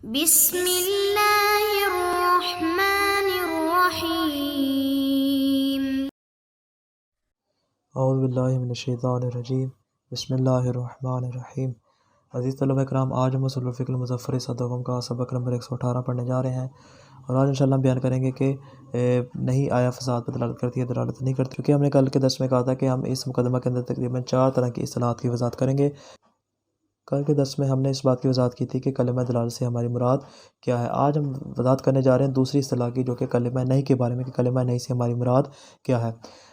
بسم اللہ الرحمن الرحیم۔ اعوذ باللہ من الشیطان الرجیم، بسم اللہ الرحمن الرحیم۔ عزیز طلبہ اکرام، آج ہم اصول الفقہ المظفر صدوم کا سبق نمبر 118 پڑھنے جا رہے ہیں، اور آج انشاءاللہ ہم بیان کریں گے کہ نہیں آیا فساد پر دلالت کرتی ہے، دلالت نہیں کرتی، کیونکہ ہم نے کل کے درس میں کہا تھا کہ ہم اس مقدمہ کے اندر تقریباً 4 طرح کی اصطلاحات کی وضاحت کریں گے۔ کل کے درس میں ہم نے اس بات کی وضاحت کی تھی کہ کلمہ دلالت سے ہماری مراد کیا ہے۔ آج ہم وضاحت کرنے جا رہے ہیں دوسری اصطلاح کی، جو کہ کلمہ نہیں کے بارے میں، کہ کلمہ نہیں سے ہماری مراد کیا ہے۔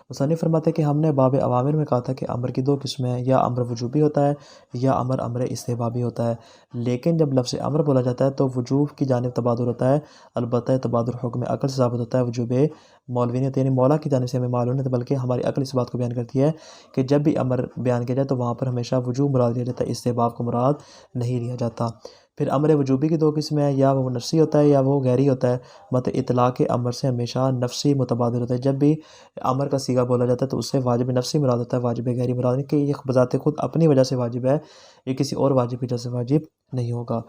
مصنف فرماتے ہیں کہ ہم نے باب اوامر میں کہا تھا کہ امر کی 2 قسمیں ہیں، یا امر وجوبی ہوتا ہے یا امر استحبابی ہوتا ہے، لیکن جب لفظ امر بولا جاتا ہے تو وجوب کی جانب تبادر ہوتا ہے، البتہ تبادر حکم عقل سے ثابت ہوتا ہے، وجوب مولوی نے یعنی مولا کی جانب سے ہمیں معلوم نہیں، بلکہ ہماری عقل اس بات کو بیان کرتی ہے کہ جب بھی امر بیان کیا جائے تو وہاں پر ہمیشہ وجوب مراد لیا جاتا ہے، استحباب کو مراد نہیں لیا جاتا۔ پھر امر وجوبی کی 2 قسمیں ہیں، یا وہ نفسی ہوتا ہے یا وہ غیری ہوتا ہے۔ مطلب اطلاق امر سے ہمیشہ نفسی متبادر ہوتا ہے، جب بھی امر کا صیغہ بولا جاتا ہے تو اس سے واجب نفسی مراد ہوتا ہے، واجب غیری مراد نہیں، کہ یہ بذات خود اپنی وجہ سے واجب ہے، یہ کسی اور واجب کی وجہ سے واجب نہیں ہوگا۔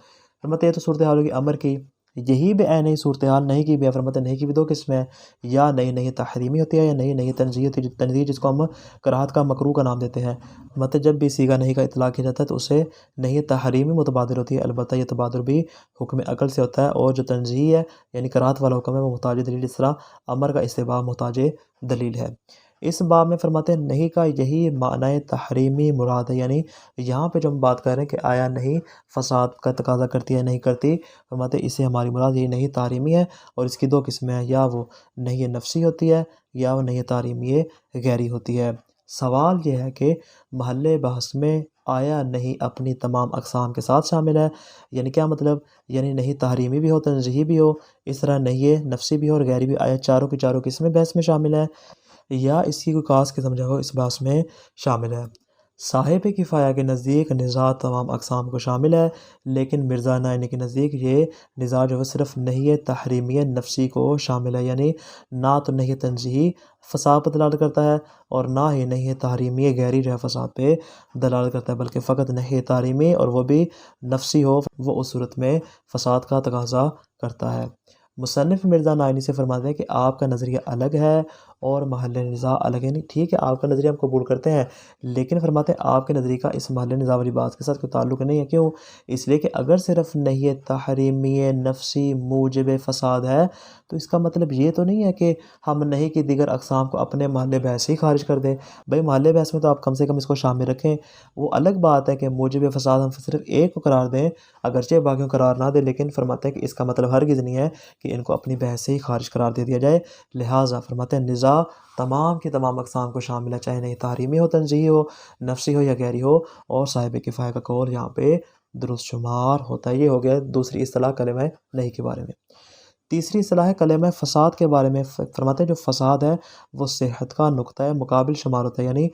فرماتے ہیں تو صورتحال ہوگی امر کی، یہی بے عین صورتحال نہیں کی بھی ہے۔ فرماتے ہیں نہیں کی بھی 2 قسمیں ہیں، یا نہیں تحریمی ہوتی ہے یا نہیں تنزیہی ہوتی ہے، تنزیہی جس کو ہم کراہت کا مکروہ کا نام دیتے ہیں۔ مطلب جب بھی صیغہ نہیں کا اطلاق کیا جاتا ہے تو اسے نہیں تحریمی متبادر ہوتی ہے، البتہ یہ تبادر بھی حکم عقل سے ہوتا ہے، اور جو تنزیہی ہے یعنی کراہت والا حکم ہے وہ محتاج دلیل، اس طرح امر کا استحباب محتاج دلیل ہے۔ اس باب میں فرماتے ہیں نہیں کا یہی معنی تحریمی مراد ہے، یعنی یہاں پہ جو ہم بات کر رہے ہیں کہ آیا نہیں فساد کا تقاضا کرتی ہے نہیں کرتی، فرماتے ہیں اسے ہماری مراد یہی نہیں تحریمی ہے، اور اس کی 2 قسمیں ہیں، یا وہ نہیں نفسی ہوتی ہے یا وہ نہیں تحریمی غیری ہوتی ہے۔ سوال یہ ہے کہ محل بحث میں آیا نہیں اپنی تمام اقسام کے ساتھ شامل ہے، یعنی کیا مطلب، یعنی نہیں تحریمی بھی ہو، تنزیہی بھی ہو، اس طرح نہیں نفسی بھی ہو اور غیری بھی، آیا چاروں کی چاروں قسمیں بحث میں شامل ہے، یا اس کی کوئی خاص قسم جو ہو اس بحث میں شامل ہے۔ صاحب کفایہ کے نزدیک نزاع تمام اقسام کو شامل ہے، لیکن مرزا نائینی کے نزدیک یہ نزاع جو ہے صرف نہیں تحریمی نفسی کو شامل ہے، یعنی نہ تو نہیں تنزیہی فساد پر دلالت کرتا ہے، اور نہ ہی نہیں تحریمی غیری جو ہے فساد پہ دلالت کرتا ہے، بلکہ فقط نہیں تحریمی اور وہ بھی نفسی ہو، وہ اس صورت میں فساد کا تقاضا کرتا ہے۔ مصنف مرزا نائینی سے فرماتے ہیں کہ آپ کا نظریہ الگ ہے اور محل نزاع الگ ہے۔ نہیں ٹھیک ہے، آپ کا نظریہ ہم قبول کرتے ہیں، لیکن فرماتے ہیں آپ کے نظریے کا اس محل نزاع والی بات کے ساتھ کوئی تعلق نہیں ہے۔ کیوں؟ اس لیے کہ اگر صرف نہیں تحریمی نفسی موجب فساد ہے تو اس کا مطلب یہ تو نہیں ہے کہ ہم نہیں کی دیگر اقسام کو اپنے محل بحث سے ہی خارج کر دیں۔ بھائی محل بحث میں تو آپ کم سے کم اس کو شامل رکھیں، وہ الگ بات ہے کہ موجب فساد ہم صرف ایک کو قرار دیں اگرچہ باقیوں کو قرار نہ دیں، لیکن فرماتے ہیں کہ اس کا مطلب ہرگز نہیں ہے کہ ان کو اپنی بحث سے ہی خارج قرار دے دیا جائے۔ لہٰذا فرماتے ہیں نزاع تمام کی تمام اقسام کو شامل ہے، چاہے نہیں تحریمی ہو، تنزیہی ہو، نفسی ہو یا غیری ہو، اور صاحب کفایہ کا قول یہاں پہ درست شمار ہوتا ہے۔ یہ ہو گیا دوسری اصطلاح کلمہ نہیں کے بارے میں۔ تیسری اصطلاح ہے کلمہ فساد کے بارے میں۔ فرماتے ہیں جو فساد ہے وہ صحت کا نقطہ مقابل شمار ہوتا ہے، یعنی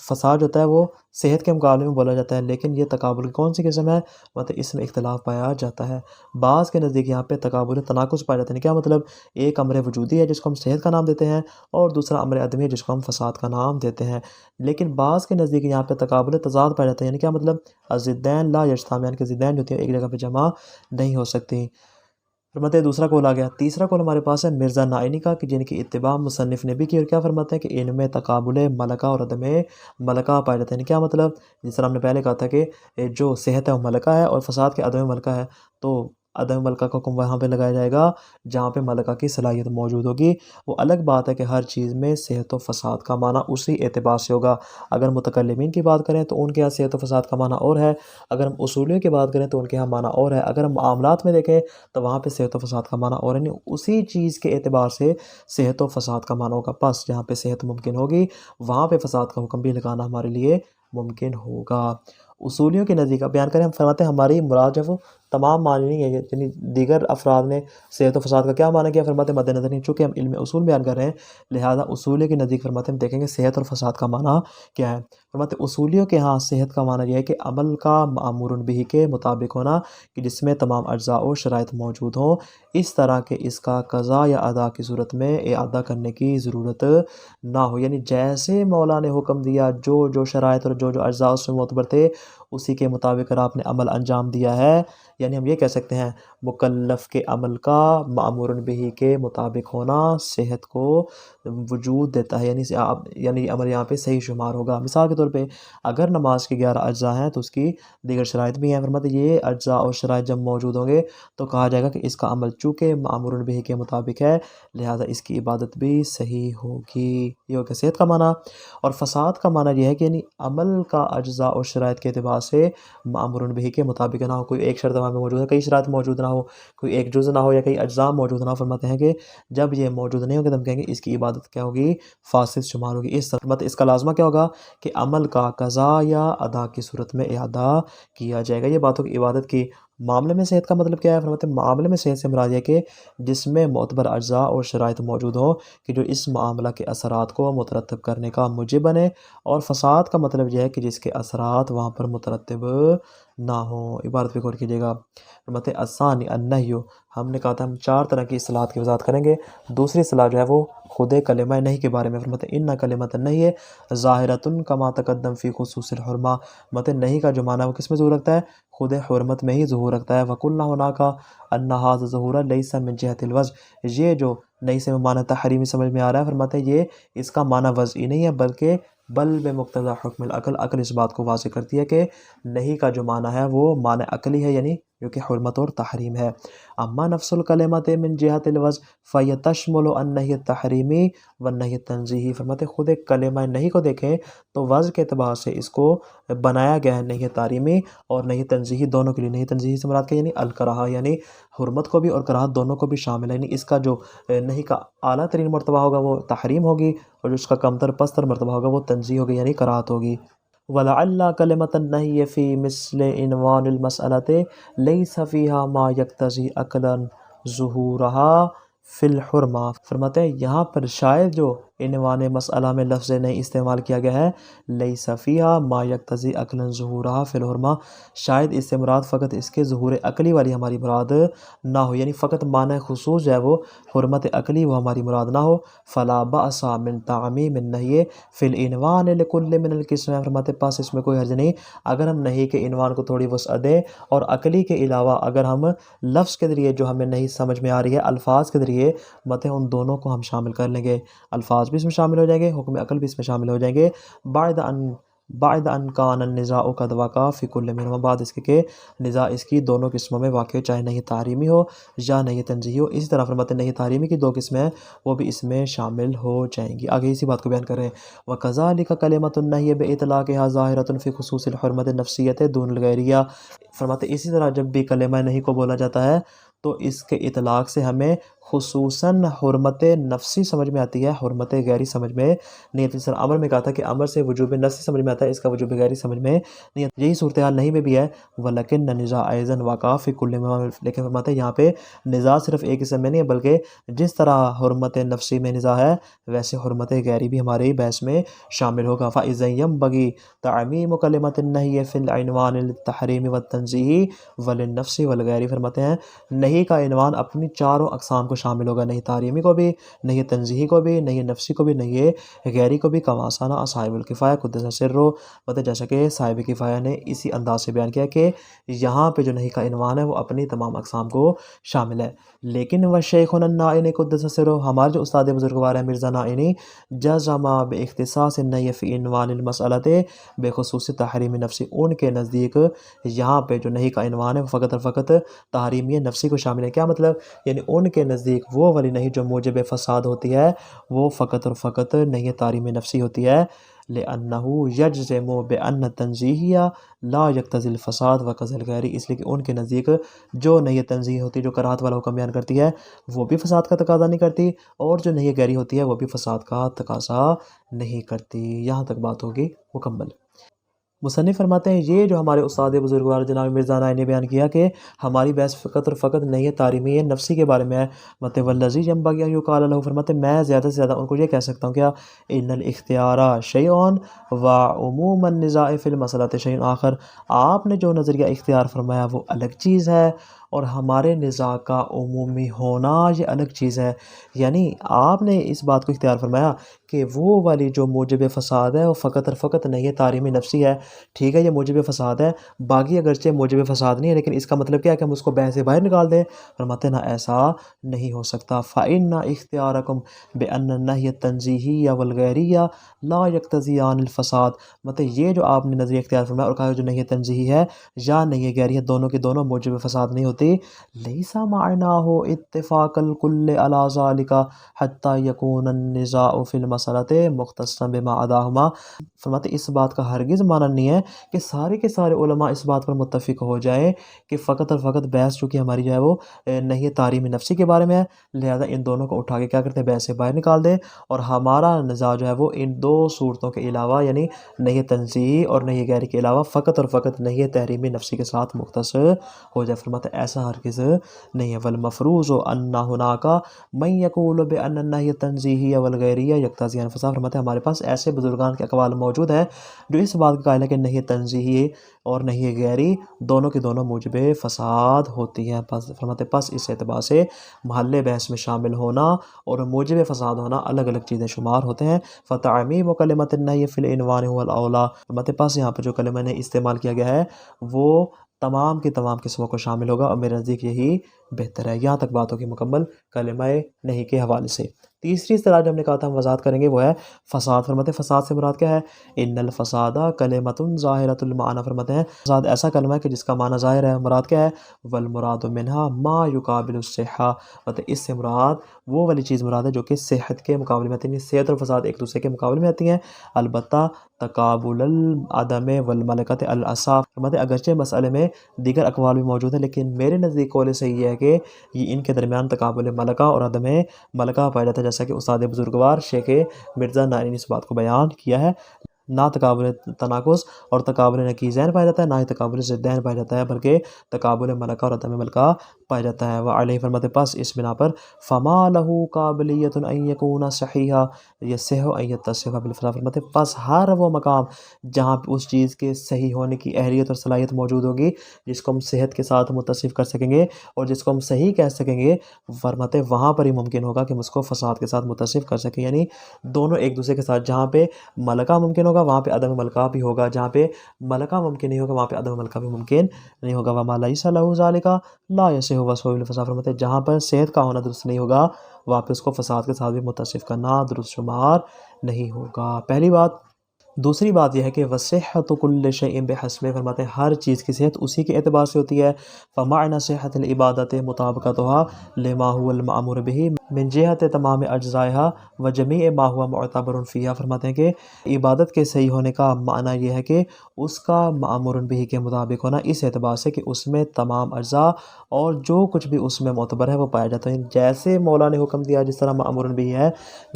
فساد ہوتا ہے وہ صحت کے مقابلے میں بولا جاتا ہے، لیکن یہ تقابل کی کون سی قسم ہے؟ مطلب اس میں اختلاف پایا جاتا ہے۔ بعض کے نزدیک یہاں پہ تقابل تناقض پایا جاتا ہے، کیا مطلب ایک امر وجودی ہے جس کو ہم صحت کا نام دیتے ہیں، اور دوسرا امر عدمی ہے جس کو ہم فساد کا نام دیتے ہیں، لیکن بعض کے نزدیک یہاں پہ تقابل تضاد پایا جاتا ہے، یعنی کیا مطلب الضدین لا یجتمعان، کے ضدین جو ہوتی ہیں ایک جگہ پہ جمع نہیں ہو سکتی۔ فرماتے ہیں دوسرا قول آ گیا۔ تیسرا قول ہمارے پاس ہے مرزا نائینی کا، کہ جن کی اتباع مصنف نے بھی کی، اور کیا فرماتے ہیں کہ ان میں تقابل ملکہ اور عدم ملکہ پایا جاتا ہے، یعنی کیا مطلب، جس طرح ہم نے پہلے کہا تھا کہ جو صحت ہے وہ ملکہ ہے اور فساد کے عدم ملکہ ہے، تو عدم ملکہ کا حکم وہاں پہ لگایا جائے گا جہاں پہ ملکہ کی صلاحیت موجود ہوگی۔ وہ الگ بات ہے کہ ہر چیز میں صحت و فساد کا معنی اسی اعتبار سے ہوگا۔ اگر متکلمین کی بات کریں تو ان کے یہاں صحت و فساد کا معنی اور ہے، اگر ہم اصولیوں کی بات کریں تو ان کے یہاں معنی اور ہے، اگر ہم معاملات میں دیکھیں تو وہاں پہ صحت و فساد کا معنی اور ہے، یعنی اسی چیز کے اعتبار سے صحت و فساد کا معنی ہوگا۔ پس جہاں پہ صحت ممکن ہوگی وہاں پہ فساد کا حکم بھی لگانا ہمارے لیے ممکن ہوگا۔ اصولیوں کے نزدیک بیان کریں، ہم فرماتے ہیں ہماری مراد جو وہ تمام معنی نہیں ہے، یعنی دیگر افراد نے صحت و فساد کا کیا معنی کیا، فرماتے ہیں مد نظر نہیں، چونکہ ہم علم اصول بیان کر رہے ہیں لہٰذا اصولیوں کے نزدیک فرماتے ہیں ہم دیکھیں گے صحت اور فساد کا معنی کیا ہے۔ فرماتے ہیں اصولیوں کے ہاں صحت کا معنی یہ ہے کہ عمل کا مأمور بہ کے مطابق ہونا، کہ جس میں تمام اجزاء و شرائط موجود ہوں، اس طرح کہ اس کا قضا یا ادا کی صورت میں اعادہ کرنے کی ضرورت نہ ہو، یعنی جیسے مولا نے حکم دیا جو شرائط اور جو اجزاء اس میں معتبر تھے اسی کے مطابق اگر آپ نے عمل انجام دیا ہے یعنی ہم یہ کہہ سکتے ہیں مکلف کے عمل کا مأمور بہ کے مطابق ہونا صحت کو وجود دیتا ہے، یعنی عمل یہاں پہ صحیح شمار ہوگا۔ مثال کے طور پہ اگر نماز کے 11 اجزاء ہیں تو اس کی دیگر شرائط بھی ہیں، فرماتے یہ اجزاء اور شرائط جب موجود ہوں گے تو کہا جائے گا کہ اس کا عمل چونکہ مأمور بہ کے مطابق ہے لہذا اس کی عبادت بھی صحیح ہوگی۔ یہ ہوگا صحت کا معنی۔ اور فساد کا معنی یہ ہے کہ یعنی عمل کا اجزاء اور شرائط کے اعتبار سے مأمور بہ کے مطابق نہ ہو، کوئی ایک شرط وہاں پہ موجود ہے، کئی شرائط موجود نہ ہو، کوئی ایک جز نہ ہو یا کئی اجزاء موجود نہ ہو، فرماتے ہیں کہ جب یہ موجود نہیں ہوگا تو ہم کہیں گے اس کی عبادت کیا ہوگی؟ فاسد شمار ہوگی۔ اس کا لازمہ کیا ہوگا کہ عمل کا قضا یا ادا کی صورت میں اعادہ کیا جائے گا۔ یہ باتوں کی عبادت کی معاملے میں صحت کا مطلب کیا ہے؟ فرماتے ہیں معاملے میں صحت سے مراد یہ کہ جس میں معتبر اجزاء اور شرائط موجود ہوں کہ جو اس معاملہ کے اثرات کو مترتب کرنے کا موجب بنے، اور فساد کا مطلب یہ ہے کہ جس کے اثرات وہاں پر مترتب نہ ہوں۔ عبارت پہ غور کیجیے گا۔ فرماتے ہیں الثانی النہی، ہم نے کہا تھا ہم 4 طرح کی اصطلاحات کی وضاحت کریں گے۔ دوسری اصطلاح جو ہے وہ خود کلمہ نہی کے بارے میں، فرماتے ہیں ان کلمۃ النہی ظاہرۃ کما تقدم فی خصوص الحرمہ، فرماتے ہیں نہی کا جو معنی ہے وہ کس میں ظہور رکھتا ہے؟ خود حرمت میں ہی ظہور رکھتا ہے۔ وقلنا هناك ان هذا الظہور لیس من جہت الوضع، یہ جو نہی سے معنی تحریمی سمجھ میں آ رہا ہے، فرماتے ہیں یہ اس کا معنی وضعی نہیں ہے بلکہ بل بمقتضی حکم العقل، عقل اس بات کو واضح کرتی ہے کہ نہی کا جو معنی ہے وہ معنی عقلی ہے، یعنی جو کہ حرمت اور تحریم ہے۔ اما نفس الکلمۃ من جہت الوضع فهي تشمل النہی التحریمی والنہی التنزیہی، فرماتے ہیں خود کلمہ نہی کو دیکھیں تو وضع کے اعتبار سے اس کو بنایا گیا ہے نہی تحریمی اور نہی تنزیہی دونوں کے لیے۔ نہی تنزیہی سے مراد کیا؟ یعنی الکراہہ، یعنی حرمت کو بھی اور کراہت دونوں کو بھی شامل ہے، یعنی اس کا جو نہی کا اعلیٰ ترین مرتبہ ہوگا وہ تحریم ہوگی اور جو اس کا کمتر پستر مرتبہ ہوگا وہ تنزیہ ہوگی یعنی کراہت ہوگی۔ ولعل کلمۃ النہی فی مثل عنوان المسألۃ لیس فیہا ما یقتضی عقلا ظہورها فی الحرمہ، فرماتے ہیں یہاں پر شاید جو عنوان مسئلہ میں لفظ نہی استعمال کیا گیا ہے لیس فیہا ما یقتضی عقلا ظہورها فی الحرمہ، شاید اس سے مراد فقط اس کے ظہور عقلی والی ہماری مراد نہ ہو، یعنی فقط معنی خصوص جو ہے وہ حرمت عقلی وہ ہماری مراد نہ ہو۔ فلا بأس من تعمیم النہی فی العنوان لکل من القسم، فرماتے پاس اس میں کوئی حرج نہیں اگر ہم نہی کے عنوان کو تھوڑی وسعت دیں اور عقلی کے علاوہ اگر ہم لفظ کے ذریعے جو ہمیں نہیں سمجھ میں آ رہی ہے الفاظ کے ذریعے مت ان دونوں کو ہم شامل کر لیں گے، الفاظ بھی اس میں شامل ہو جائیں گے، حکم عقل بھی اس میں شامل ہو جائیں گے۔ بعد ان کان النزاع قد وقع فی کل منہما، بعد اس کے کہ نزاع اس کی دونوں قسموں میں واقع چاہے نہی تحریمی ہو یا نہی تنزیہی ہو۔ اسی طرح فرماتے ہیں نہی تحریمی کی 2 قسمیں ہیں وہ بھی اس میں شامل ہو جائیں گی۔ آگے اسی بات کو بیان کر رہے ہیں وَكَذَلِكَ كَلِمَةُ النَّهْيِ بِإِطْلَاقِهَا ظَاهِرَةٌ فِي خُصُوصِ الْحُرْمَةِ النَّفْسِيَّةِ دُونَ الْغَيْرِيَّةِ، فرماتے اسی طرح جب بھی کلمہ نہی کو بولا جاتا ہے تو اس کے اطلاق سے ہمیں خصوصاً حرمت نفسی سمجھ میں آتی ہے، حرمت غیری سمجھ میں نہیں آتی۔ سر امر میں کہا تھا کہ امر سے وجوب نفسی سمجھ میں آتا ہے، اس کا وجوب غیری سمجھ میں نہیں آتا، یہی صورتحال نہیں میں بھی ہے۔ وَلَكِنَّ النِّزَاعَ أَيْضًا وَقَعَ فِي كُلِّ مِنْهُمَا، لیکن فرماتے ہیں یہاں پہ نزاع صرف ایک قسم میں نہیں ہے بلکہ جس طرح حرمت نفسی میں نزاع ہے ویسے حرمت غیری بھی ہمارے بحث میں شامل ہوگا۔ فَإِذًا يَنبَغِي تَعْمِيمُ كَلِمَةِ النَّهْيِ فِي الْعِنْوَانِ لِلتَّحْرِيمِ وَالتَّنزِيهِ وَلِلنَّفْسِ وَالْغَيْرِ، فرماتے ہیں نہی کا عنوان اپنی چاروں اقسام کو شامل ہوگا، نہی تحریمی کو بھی، نہی تنزیہی کو بھی، نہی نفسی کو بھی، نہی غیری کو بھی، کما ثنا صاحب الکفایہ قدس سرہ، مطلب جیسا کہ صاحب کفایہ نے اسی انداز سے بیان کیا کہ یہاں پہ جو نہی کا عنوان ہے وہ اپنی تمام اقسام کو شامل ہے۔ لیکن وشیخنا النائینی قدس سرہ، ہمارے جو استاد بزرگوار ہیں مرزا نائینی، جزم باختصاص النہی فی عنوان المسألۃ بخصوص تحریم نفسی، ان کے نزدیک یہاں پہ جو نہی کا عنوان ہے وہ فقط اور فقط تحریمی نفسی کو شامل ہے۔ کیا مطلب؟ یعنی ان کے نزدیک وہ والی نہی جو موجب فساد ہوتی ہے وہ فقط اور فقط نہی تحریم نفسی ہوتی ہے، لِأَنَّهُ يَجْزِمُ بِأَنَّ التَّنزِيهِيَ لَا يَقْتَضِي الْفَسَادَ وَكَذَا الْغَيْرِ، اس لیے کہ ان کے نزدیک جو نہی تنزیہ ہوتی ہے جو کراہت والا حکم بیان کرتی ہے وہ بھی فساد کا تقاضا نہیں کرتی، اور جو نہی غیری ہوتی ہے وہ بھی فساد کا تقاضا نہیں کرتی۔ یہاں تک بات ہوگی مکمل۔ مصنف فرماتے ہیں یہ جو ہمارے استاد بزرگوار جناب مرزا نائینی نے بیان کیا کہ ہماری بحث فقط اور فقط نہی تحریمی نفسی کے بارے میں ہے، متولزی ینبغی ان یقال له، فرماتے ہیں میں زیادہ سے زیادہ ان کو یہ کہہ سکتا ہوں کیا ان الاختیار شیء وعموم النزاع فی المسألۃ شیء آخر، آپ نے جو نظریہ اختیار فرمایا وہ الگ چیز ہے اور ہمارے نزاع کا عمومی ہونا یہ الگ چیز ہے۔ یعنی آپ نے اس بات کو اختیار فرمایا کہ وہ والی جو موجب فساد ہے وہ فقط اور فقط نہیں تعلیم نفسی ہے، ٹھیک ہے، یہ موجب فساد ہے، باقی اگرچہ موجب فساد نہیں ہے، لیکن اس کا مطلب کیا ہے کہ ہم اس کو بحث سے باہر نکال دیں؟ فرماتے نہ ایسا نہیں ہو سکتا۔ فَإِنَّ اِخْتِيَارَكُمْ بِأَنَّ النَّهْيَ التَّنزِيهِيَّ وَالْغَيْرِيَّ لَا يَقْتَضِيَانِ الْفَسَاد، مطلب یہ جو آپ نے نظریہ اختیار فرمایا اور کہا جو نہی تنزیہی ہے یا نہی غیری ہے، دونوں کے دونوں موجب فساد نہیں ہوتی، لَيْسَ مَعْنَاهُ اتِّفَاقَ الْكُلِّ عَلَى ذَلِكَ حَتَّى يَكُونَ النِّزَاعُ فِي الْمَسْأَلَةِ مُخْتَصًّا بِمَا عَدَاهُمَا، فرماتے اس بات کا ہرگز معنی نہیں ہے کہ سارے کے سارے علماء اس بات پر متفق ہو جائیں کہ فقط اور فقط بحث چونکہ ہماری جو ہے وہ نہیں تعلیم نفسی کے بارے میں ہے، لہذا ان دونوں کو اٹھا کے کیا کرتے ہیں، بحث سے باہر نکال دیں، اور ہمارا نزاع جو ہے وہ ان دو صورتوں کے علاوہ یعنی نہیں تنزیہی اور نہیں غیری کے علاوہ فقط اور فقط نہیں تحریم نفسی کے ساتھ مختص ہو جائے۔ فرماتے ایسا ہرگز نہیں ہے۔ والمفروض ان هناك من يقول بان النهي التنزیہی والغیری یقتضی الفساد، فرماتے ہمارے پاس ایسے بزرگان کے اقوال موجود ہیں جو اس بات کا قائل ہے کہ نہیں تنزیہی اور نہیں غیری دونوں کے دونوں موجب فساد ہوتی ہیں۔ فرماتے پس اس اعتبار سے محل بحث میں شامل ہونا اور موجب فساد ہونا الگ الگ چیزیں شمار ہوتے ہیں۔ فتعمیم کلمۃ النہی فی العنوان هو الاولی، فرماتے پس یہاں پہ جو کلمہ نے استعمال کیا گیا ہے وہ تمام کی تمام قسموں کو شامل ہوگا، اور میرے نزدیک یہی بہتر ہے۔ یہاں تک بات ہوگی مکمل کلمہ نہیں کے حوالے سے۔ تیسری اصطلاح جو ہم نے کہا تھا ہم وضاحت کریں گے وہ ہے فساد۔ فرماتے فساد سے مراد کیا ہے؟ ان الفساد کلمۃ ظاہرۃ المعنی، فرماتے ہیں فساد ایسا کلمہ ہے کہ جس کا معنی ظاہر ہے، مراد کیا ہے؟ والمراد منہا ما یقابل الصحہ، مطلب اس سے مراد وہ والی چیز مراد ہے جو کہ صحت کے مقابلے میں آتی ہے، صحت اور فساد ایک دوسرے کے مقابلے میں آتی ہیں، البتہ تقابل العدم والملکۃ الاصح، فرماتے اگرچہ مسئلے میں دیگر اقوال بھی موجود ہیں لیکن میرے نزدیک قول صحیح یہ ہے کہ یہ ان کے درمیان تقابل ملکہ اور عدم ملکہ پایا جاتا ہے، جیسا کہ استاد بزرگوار شیخ مرزا نائی نے اس بات کو بیان کیا ہے۔ نہ تقابل تناقض اور تقابل نقیضین پایا جاتا ہے، نہ ہی تقابل ضدین پایا جاتا ہے، بلکہ تقابل ملکہ اور عدم ملکہ پایا جاتا ہے۔ وعلیہ، فرماتے پس اس بنا پر فما لہ قابلیت ان یکون صحیحا یصح ان یتصف بالفساد، فرماتے پس ہر وہ مقام جہاں پہ اس چیز کے صحیح ہونے کی اہلیت اور صلاحیت موجود ہوگی جس کو ہم صحت کے ساتھ متصف کر سکیں گے اور جس کو ہم صحیح کہہ سکیں گے، فرماتے وہاں پر ہی ممکن ہوگا کہ ہم اس کو فساد کے ساتھ متصف کر سکیں، یعنی دونوں ایک دوسرے کے ساتھ، جہاں پہ ملکہ ممکن ہوگا وہاں پہ عدم ملکہ بھی ہوگا، جہاں پہ ملکہ ممکن نہیں ہوگا وہاں پہ عدم ملکہ بھی ممکن نہیں ہوگا۔ وما لیس لہ ذلک لا یصح وصفہ بالفساد، فرماتے جہاں پر صحت کا ہونا درست نہیں ہوگا وہاں پہ اس کو فساد کے ساتھ بھی متصف کرنا درست شمار نہیں ہوگا۔ پہلی بات۔ دوسری بات یہ ہے کہ وصحۃ کل شیء بحسبہ، فرماتے ہیں ہر چیز کی صحت اسی کے اعتبار سے ہوتی ہے۔ فمعنی صحت العبادت مطابقتها لما هو المأمور به من جہت تمام اجزائها وجمیع ما هو معتبر فیہا، فرماتے ہیں کہ عبادت کے صحیح ہونے کا معنی یہ ہے کہ اس کا مأمور به کے مطابق ہونا، اس اعتبار سے کہ اس میں تمام اجزاء اور جو کچھ بھی اس میں معتبر ہے وہ پایا جاتا ہے، جیسے مولا نے حکم دیا جس طرح مأمور به ہے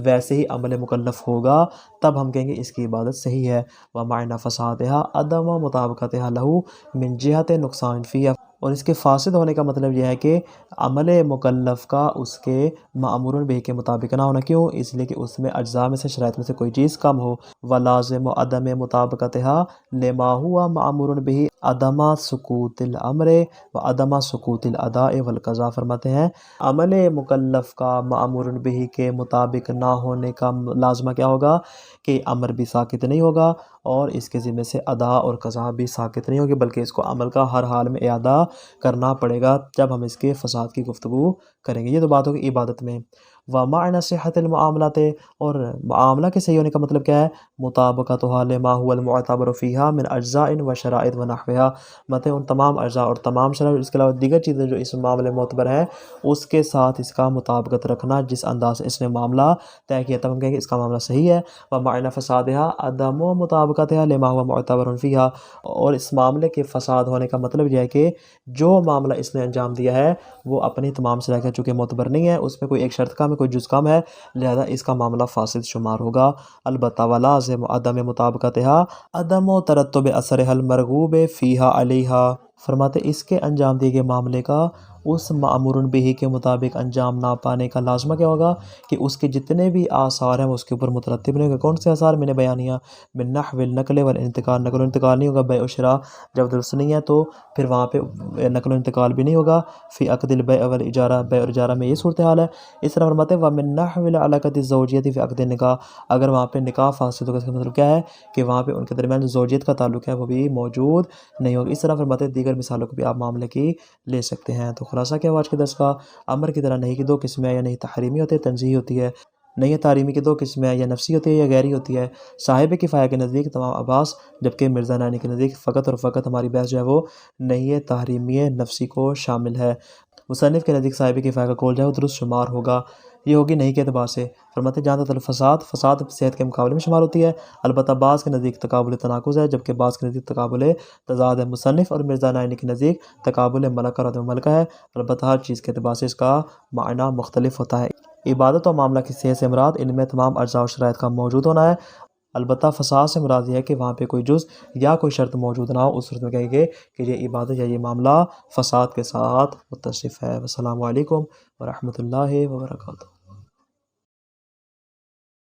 ویسے ہی عمل مکلف ہوگا، تب ہم کہیں گے اس کی عبادت صحیح ہے۔ ومعنی فسادها عدم مطابقتها له من جہت نقصان فیہا، اور اس کے فاسد ہونے کا مطلب یہ ہے کہ عمل مکلف کا اس کے مأمور به کے مطابق نہ ہونا، کیوں؟ اس لیے کہ اس میں اجزاء میں سے شرائط میں سے کوئی چیز کم ہو۔ ولازم عدم مطابقتها لما هو مأمور به عدم سقوط الامر و عدم سقوط الاداء والقضاء، فرماتے ہیں عمل مکلف کا مأمور به کے مطابق نہ ہونے کا لازمہ کیا ہوگا کہ امر بھی ساقط نہیں ہوگا اور اس کے ذمے سے ادا اور قضا بھی ساقط نہیں ہوگی، بلکہ اس کو عمل کا ہر حال میں اعادہ کرنا پڑے گا جب ہم اس کے فساد کی گفتگو کریں گے۔ یہ تو بات ہوگی عبادت میں۔ ومعنی صحت المعاملات، اور معاملہ کے صحیح ہونے کا مطلب کیا ہے؟ مطابقتها لما هو المعتبر فیہا من اجزاء و شرائط و نحوها، مطلب ان تمام اجزاء اور تمام شرائط اس کے علاوہ دیگر چیزیں جو اس معاملے میں معتبر ہیں اس کے ساتھ اس کا مطابقت رکھنا، جس انداز سے اس نے معاملہ طے کیا تب ہم کہیں گے اس کا معاملہ صحیح ہے۔ ومعنی فسادها عدم مطابقتها لما هو معتبر فیہا، اور اس معاملے کے فساد ہونے کا مطلب یہ ہے کہ جو معاملہ اس نے انجام دیا ہے وہ اپنی تمام صلاحیت چونکہ معتبر نہیں ہے، اس میں کوئی ایک شرط کم ہے کوئی جز کم ہے، لہذا اس کا معاملہ فاسد شمار ہوگا۔ البتہ ولازم عدم مطابقتها عدم ترتب اثرها المرغوب فیہا علیہا، فرماتے اس کے انجام دیے گئے معاملے کا اس معمور بہ کے مطابق انجام نہ پانے کا لازمہ کیا ہوگا کہ اس کے جتنے بھی آثار ہیں وہ اس کے اوپر مترتب نہیں ہوگا۔ کون سے آثار میں نے بیانیہ؟ من نحو النقل والانتقال، نقل و انتقال نہیں ہوگا، بیع و شراء جب درست نہیں ہے تو پھر وہاں پہ نقل و انتقال بھی نہیں ہوگا۔ فی عقد البیع والاجارہ، بیع اور اجارہ میں یہ صورتحال ہے۔ اس طرح فرماتے ہیں ومن نحو العلاقۃ الزوجیۃ فی عقد النکاح، اگر وہاں پہ نکاح فاسد ہوگا، اس کا مطلب کیا ہے کہ وہاں پہ ان کے درمیان جو زوجیت کا تعلق ہے وہ بھی موجود نہیں ہوگا۔ اس طرح فرماتے ہیں دیگر مثالوں کو بھی آپ معاملے کی لے سکتے ہیں۔ تو خلاصہ کیا ہوا آج کے درس کا؟ امر کی طرح نہیں کی دو قسمیں، یا نہیں تحریمی ہوتی ہے تنزیہی ہوتی ہے، نہیں تعلیمی کی دو قسمیں، یا نفسی ہوتی ہے یا غیری ہوتی ہے۔ صاحب کفایہ کے نزدیک تمام عباس، جبکہ مرزا نانی کے نزدیک فقط اور فقط ہماری بحث جو ہے وہ نہیں تحریمی نفسی کو شامل ہے۔ مصنف کے نزدیک صاحب کفایہ کا قول جو ہے وہ درست شمار ہوگا، یہ ہوگی نہیں کے اعتبار سے۔ فرماتے جہاں تک فساد صحت کے مقابلے میں شمار ہوتی ہے، البتہ بعض کے نزدیک تقابل تناقض ہے، جبکہ بعض کے نزدیک تقابل تضاد ہے۔ مصنف اور مرزا نائینی کے نزدیک تقابل ملکہ اور عدم ملکہ ہے، البتہ ہر چیز کے اعتبار سے اس کا معنی مختلف ہوتا ہے۔ عبادت و معاملہ کی صحت سے مراد ان میں تمام اجزاء و شرائط کا موجود ہونا ہے، البتہ فساد سے مراد یہ ہے کہ وہاں پہ کوئی جز یا کوئی شرط موجود نہ ہو، اس صورت میں کہیں گے کہ یہ عبادت یا یہ معاملہ فساد کے ساتھ متصف ہے۔ والسلام علیکم ورحمۃ اللہ وبرکاتہ۔